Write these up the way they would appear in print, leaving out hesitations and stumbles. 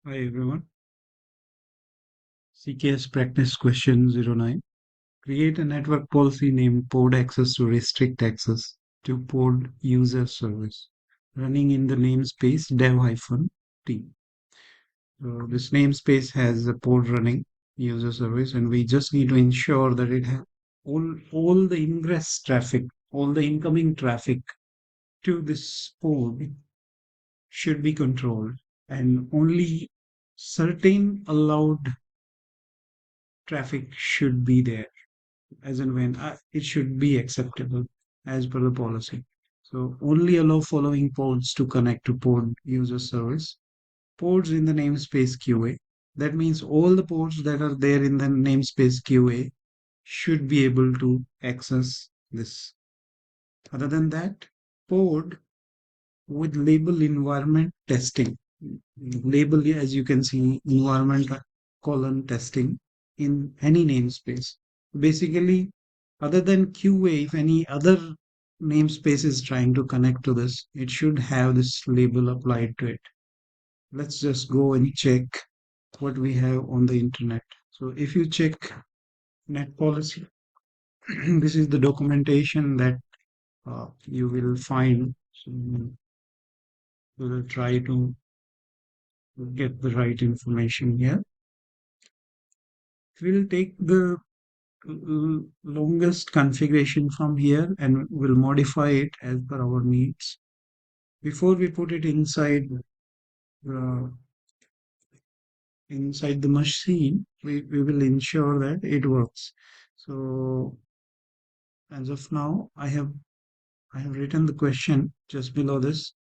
Hi everyone. CKS Practice question 09. Create a network policy named pod access to restrict access to pod user service running in the namespace dev-t. So this namespace has a pod running user service, and we just need to ensure that it has all the ingress traffic, all the incoming traffic to this pod should be controlled, and only certain allowed traffic should be there, as and when it should be acceptable as per the policy. So only allow following pods to connect to pod user service. Pods in the namespace QA. That means all the pods that are there in the namespace QA should be able to access this. Other than that, pod with label environment testing. Label, as you can see, environment colon testing in any namespace. Basically, other than QA, if any other namespace is trying to connect to this, it should have this label applied to it. Let's just go and check what we have on the internet. So if you check net policy, this is the documentation that you will find. So we will try to get the right information here. We'll take the longest configuration from here and we'll modify it as per our needs. Before we put it uh, inside the machine, we will ensure that it works. So as of now, I have written the question just below this,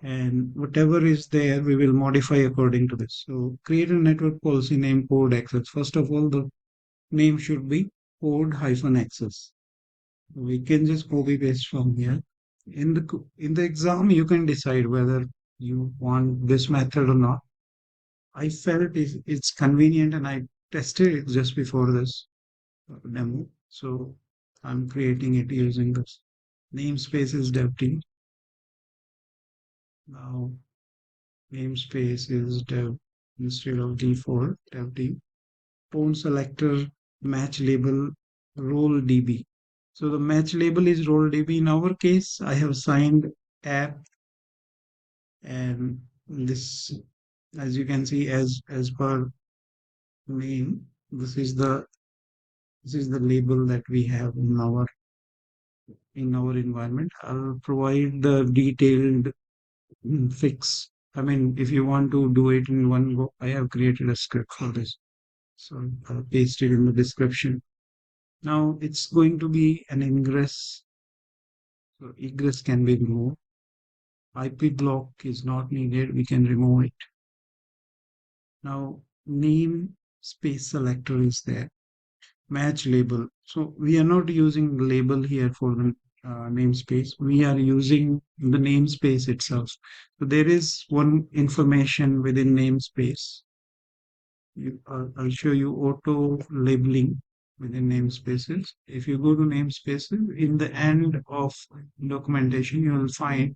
and whatever is there, we will modify according to this. So create a network policy name pod access. First of all, the name should be pod-access. We can just copy paste from here. In the exam, you can decide whether you want this method or not. I felt it's convenient, and I tested it just before this demo. So I'm creating it using this. Namespace is dev.t. Now namespace is dev instead of d4 dev.t. Phone selector match label role db. So the match label is role db. In our case, I have signed app, and this, as you can see, as per name, this is the label that we have in our environment. I'll provide the detailed fix. I mean, if you want to do it in one go, I have created a script for this, so I'll paste it in the description. Now it's going to be an ingress, so egress can be removed. IP block is not needed, we can remove it. Now name space selector is there. Match label. So we are not using label here for the namespace. We are using the namespace itself. So there is one information within namespace. I'll show you auto labeling within namespaces. If you go to namespaces, in the end of documentation, you will find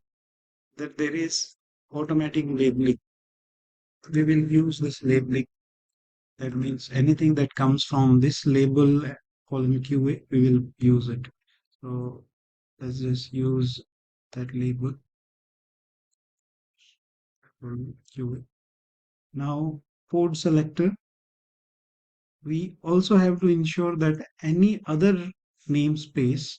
that there is automatic labeling. We will use this labeling. That means anything that comes from this label column QA, we will use it. So let's just use that label column QA. Now, code selector, we also have to ensure that any other namespace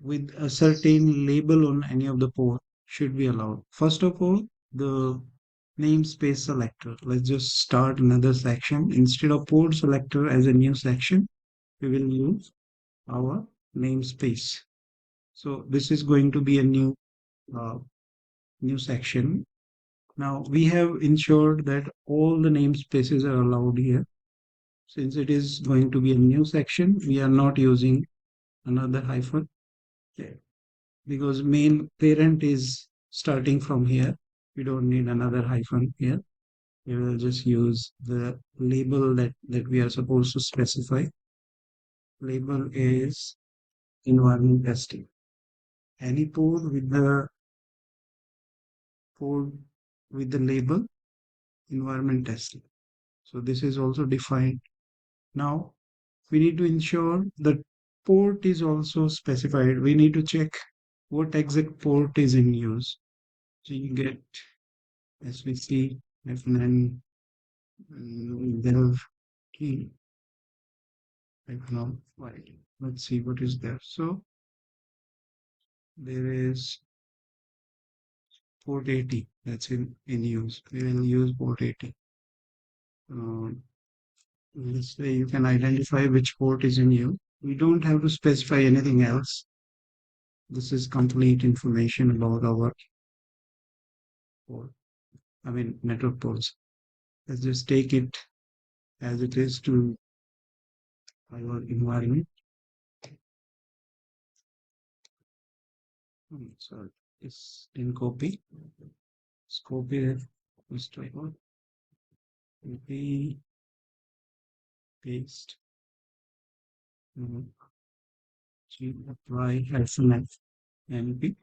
with a certain label on any of the port should be allowed. First of all, the namespace selector. Let's just start another section. Instead of port selector as a new section, we will use our namespace. So this is going to be a uh, new section. Now we have ensured that all the namespaces are allowed here. Since it is going to be a new section, we are not using another hyphen because main parent is starting from here. We don't need another hyphen here. We will just use the label that we are supposed to specify. Label is environment testing. Any port with the label environment testing. So this is also defined. Now we need to ensure that port is also specified. We need to check what exact port is in use. So you get SVC, F9, Delve, key, F9, file. Let's see what is there. So there is port 80 that's in use. We will use port 80. This way you can identify which port is in use. We don't have to specify anything else. This is complete information about our port. I mean network ports. Let's just take it as it is to our environment. So it's in copy. Let's copy it. Let's try one. Copy, paste. Apply -F NP.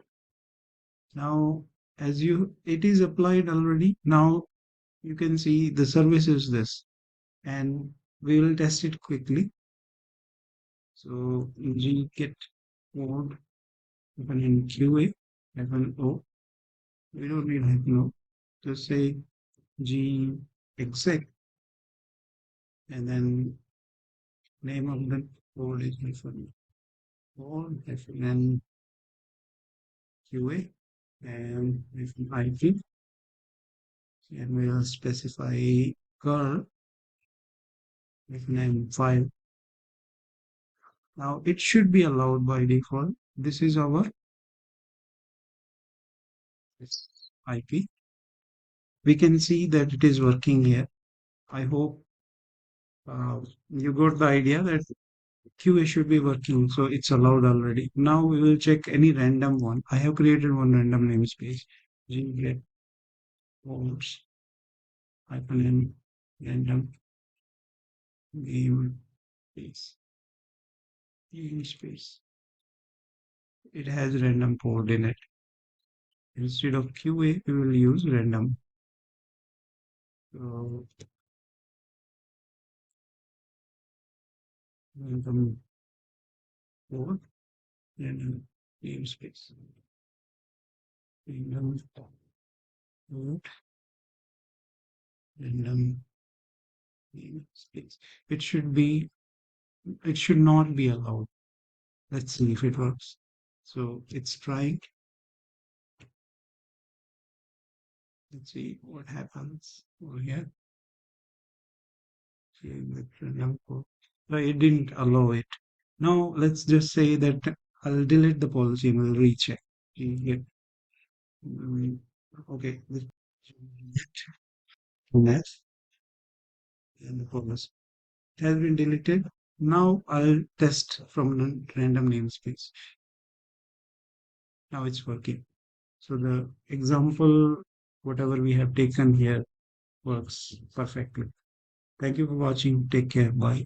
Now, as it is applied already. Now you can see the service is this, and we will test it quickly. So G get code open in QA -O. We don't need -O. Just say G exec, and then name of the code is -O -N QA and -IP, and we will specify curl -N5. Now it should be allowed by default. This is our IP. We can see that it is working here. I hope you got the idea that QA should be working, so it's allowed already. Now we will check any random one. I have created one random namespace. Get ports -N random namespace. It has random port in it. Instead of QA, we will use random. So random port, random namespace. Random port, random namespace. It should not be allowed. Let's see if it works. So it's trying. Let's see what happens over here. No, it didn't allow it. Now let's just say that I'll delete the policy and we'll recheck. Okay, next, and the policy has been deleted. Now I'll test from the random namespace. Now it's working. So the example, whatever we have taken here, works perfectly. Thank you for watching. Take care. Bye.